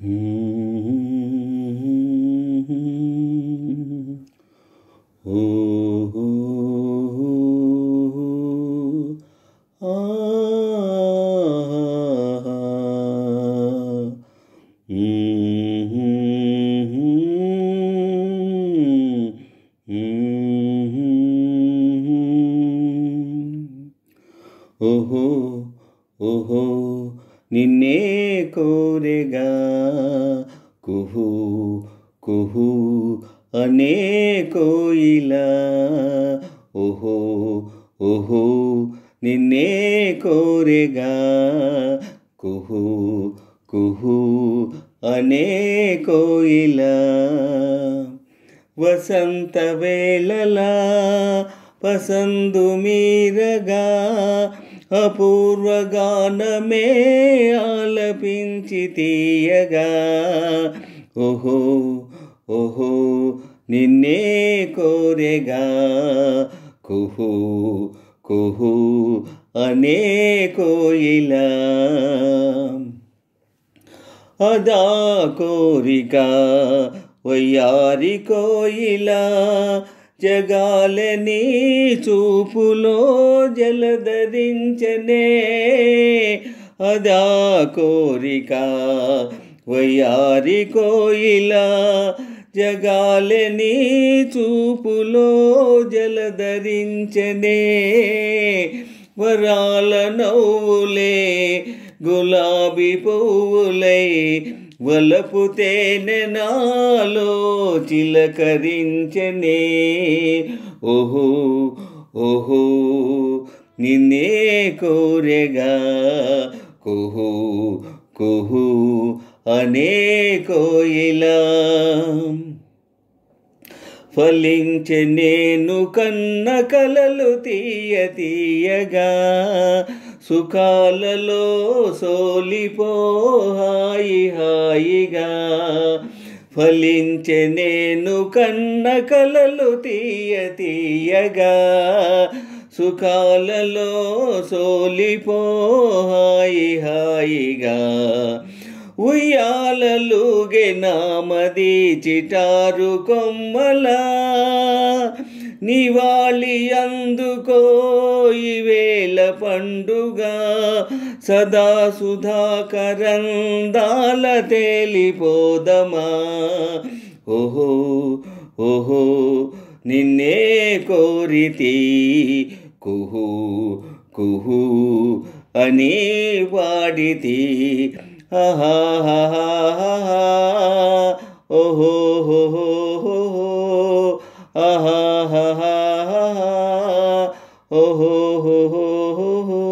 ఓహో ఆ ఓహో ఓహో నిన్నే కోరెగా కుహు కుహు అనే కోయిలా ఓహో ఓహో నిన్నే కోరెగా కుహు కుహు అనే కోయిలా వసంత వేళలా పసందు మీరగా అపూర్వ గానమే ఆలపించి తీయగా ఓహో ఓహో నిన్నే కోరెగా కుహు కుహు అనే కోయిలా అదా కోరిక వయ్యారి కోయిలా జగాలని చూపులో జలధరించనే అదా కోరిక వయ్యారి కోయిలా జగాలని చూపులో జలధరించనే వరాల నవ్వులే గులాబీ పువ్వులై వలపు తేనె నాలో చిలకరించనే ఓహో ఓహో నిన్నే కోరెగా కుహు కుహు అనే కోయిలా ఫలించె నేను కన్న కలలు తీయ తీయగా సుఖాలలో సోలిపో హాయి హాయిగా ఫలించె నేను కన్న కలలు తీయ తీయగా సుఖాలలో సోలిపో హాయి హాయిగా ఉయ్యాలలుగే నామది చిటారు కొమ్మలా నివాళి అందుకో ఈవేళ పండుగ సదా సుధాకరందాల తేలిపోదమా ఓహో ఓహో నిన్నే కోరితి కుహు కుహు అని వాడితి ఓహో ఓహో